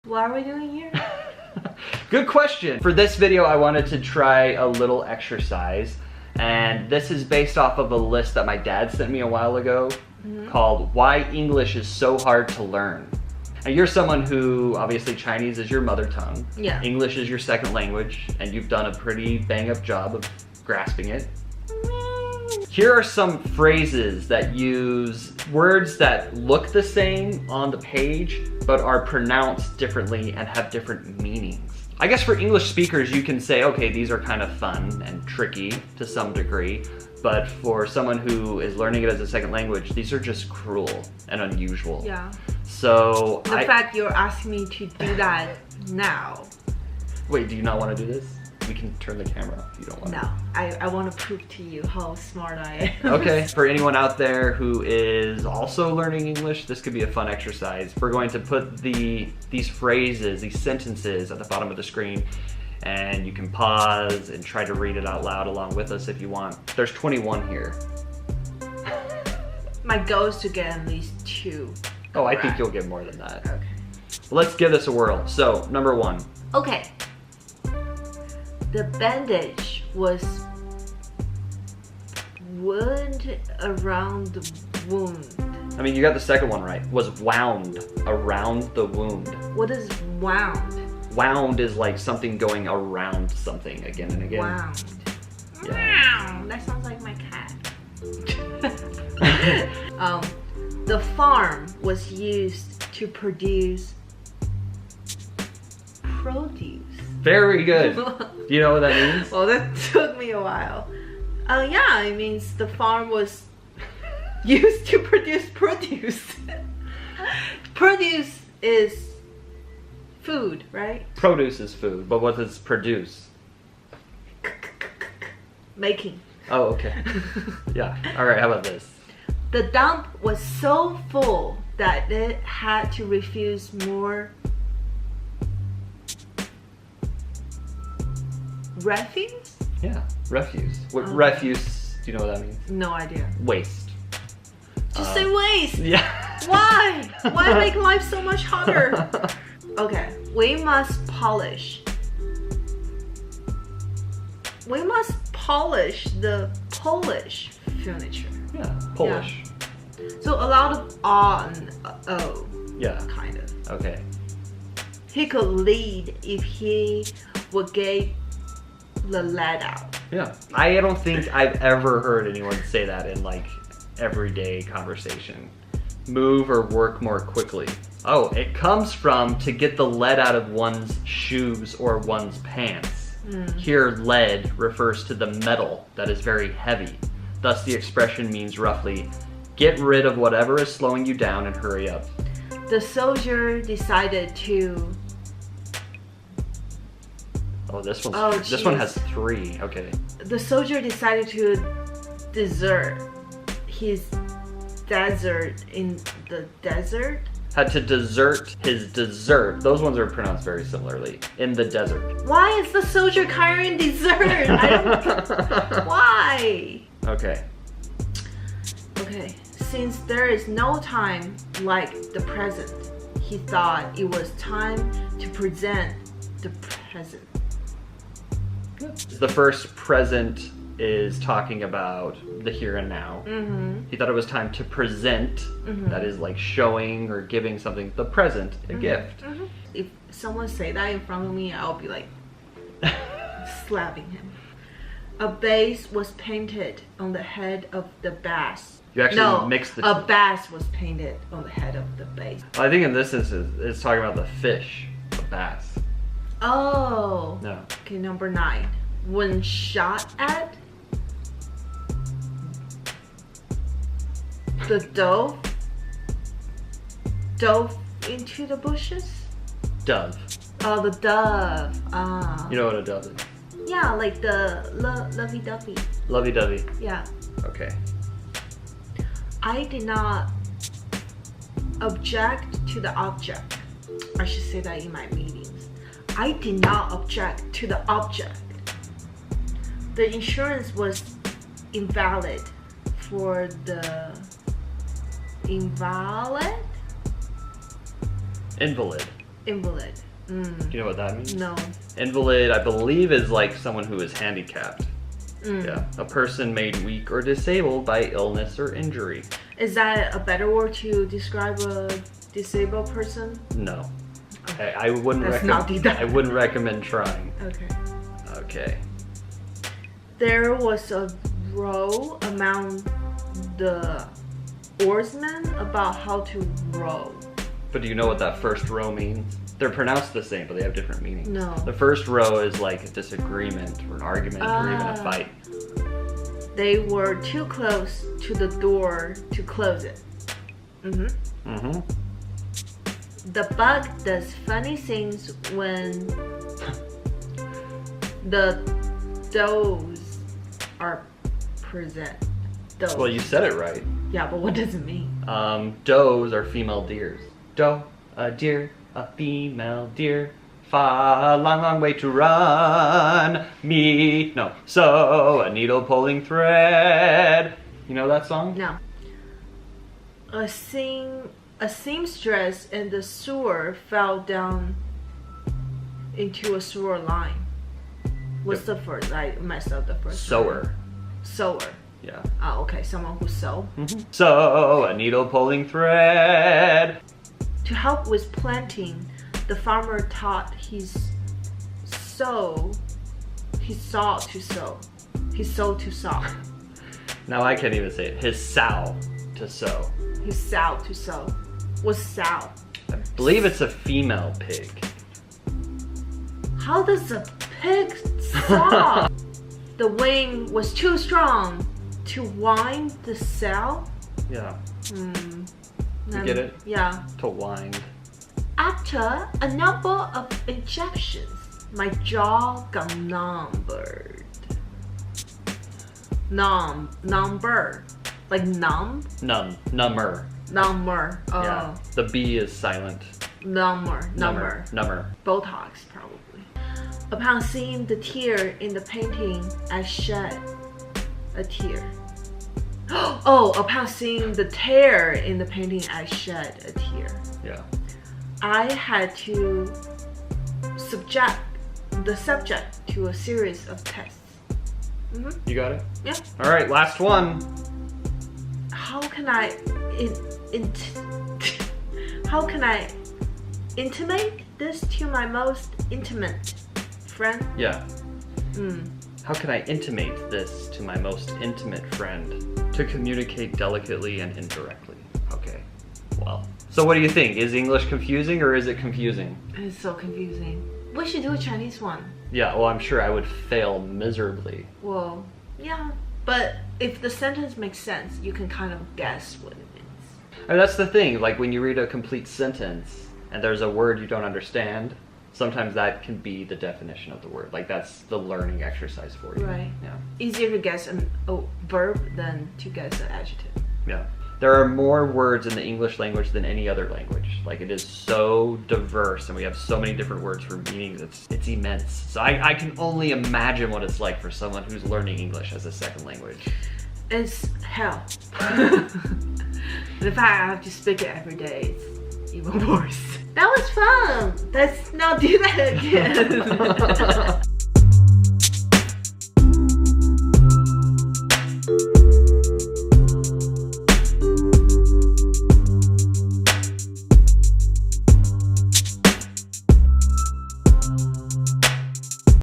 What are we doing here? Good question. For this video, I wanted to try a little exercise, and this is based off of a list that my dad sent me a while ago called Why English is So Hard to Learn. And you're someone who, obviously Chinese is your mother tongue. Yeah. English is your second language, and you've done a pretty bang-up job of grasping it. Here are some phrases that use words that look the same on the page, but are pronounced differently and have different meanings. I guess for English speakers, you can say, okay, these are kind of fun and tricky to some degree, but for someone who is learning it as a second language, these are just cruel and unusual. Yeah. So The fact you're asking me to do that now. Wait, do you not want to do this? We can turn the camera off if you don't want. No, I want to prove to you how smart I am. Okay, for anyone out there who is also learning English, this could be a fun exercise. We're going to put these phrases, these sentences at the bottom of the screen, and you can pause and try to read it out loud along with us if you want. There's 21 here. My goal is to get at least 2. Oh, I think you'll get more than that. Okay. Well, let's give this a whirl. So, number 1. Okay. The bandage was wound around the wound. I mean, you got the second one right. Was wound around the wound. What is wound? Wound is like something going around something again and again. Wound. Yeah. Wow, that sounds like my cat. The farm was used to produce produce. Very good. Do you know what that means? Well, that took me a while. Yeah, it means the farm was used to produce produce. Produce is food, right? Produce is food, but what does produce? Making. Oh, okay. Yeah. All right, how about this? The dump was so full that it had to refuse more refuse? Yeah, refuse. What refuse, do you know what that means? No idea. Waste. Just say waste. Yeah. Why? Why make life so much harder? Okay, we must polish. We must polish the Polish furniture. Yeah, Polish. Yeah. So a lot of and o. Yeah. Kind of. Okay. He could lead if he would get the lead out. Yeah. I don't think I've ever heard anyone say that in like everyday conversation. Move or work more quickly. Oh, it comes from to get the lead out of one's shoes or one's pants. Here, lead refers to the metal that is very heavy. Thus, the expression means roughly, get rid of whatever is slowing you down and hurry up. The soldier decided to... Oh, this one geez. has 3. Okay. The soldier decided to desert his desert in the desert. Had to desert his dessert. Those ones are pronounced very similarly. In the desert. Why is the soldier carrying dessert? I don't... Why? Okay. Okay, since there is no time like the present, he thought it was time to present the present. The first present is talking about the here and now. He thought it was time to present, that is like showing or giving something, the present, a gift. If someone say that in front of me, I'll be like slapping him. A base was painted on the head of the bass. You actually mixed the a bass was painted on the head of the base. I think in this instance, it's talking about the fish, the bass. Oh. No. Okay, number 9. When shot at, the dove dove into the bushes. Dove. Oh, the dove. Ah. You know what a dove is? Yeah, like the lovey-dovey. Lovey-dovey. Yeah. Okay. I did not object to the object. I should say that in my meetings. I did not object to the object. The insurance was invalid for the invalid? Invalid. Invalid. Do you know what that means? No. Invalid, I believe, is like someone who is handicapped. Yeah, a person made weak or disabled by illness or injury. Is that a better word to describe a disabled person? No. I wouldn't I wouldn't recommend trying. Okay. Okay. There was a row among the oarsmen about how to row. But do you know what that first row means? They're pronounced the same, but they have different meanings. No. The first row is like a disagreement or an argument or even a fight. They were too close to the door to close it. The bug does funny things when the does are present. Does. Well, you said it right. Yeah, but what does it mean? Does are female deers. Doe, a deer, a female deer. Far, long, long way to run. So a needle pulling thread. You know that song? No. A seamstress in the sewer fell down into a sewer line. What's the first? I messed up the first. Sower. Sower. Yeah. Oh, okay. Someone who sew. So a needle pulling thread. To help with planting, the farmer taught his sow to sow. Now I can't even say it. His sow to sow. His sow to sow. What's sow? I believe it's a female pig. How does a pig sow? The wind was too strong to wind the sail. Yeah. You get it? Yeah. To wind. After a number of injections, my jaw got numbered. Number. Like numb? Number. Number. Oh. Yeah. The B is silent. Number. Number. Botox, probably. Upon seeing the tear in the painting, I shed a tear. Oh, upon seeing the tear in the painting, I shed a tear. Yeah. I had to subject the subject to a series of tests. You got it? Yeah. All right, last one. How can I intimate this to my most intimate friend? Yeah. How can I intimate this to my most intimate friend? To communicate delicately and indirectly. Okay. Well. So what do you think? Is English confusing or is it confusing? It's so confusing. We should do a Chinese one. Yeah, well, I'm sure I would fail miserably. Well, yeah. But if the sentence makes sense, you can kind of guess what it means. And that's the thing, like when you read a complete sentence and there's a word you don't understand, sometimes that can be the definition of the word. Like that's the learning exercise for you. Right. Yeah. Easier to guess a verb than to guess an adjective. Yeah. There are more words in the English language than any other language. Like it is so diverse and we have so many different words for meanings. It's immense. So I can only imagine what it's like for someone who's learning English as a second language. It's hell. In fact, I have to speak it every day. It's even worse. That was fun. Let's not do that again.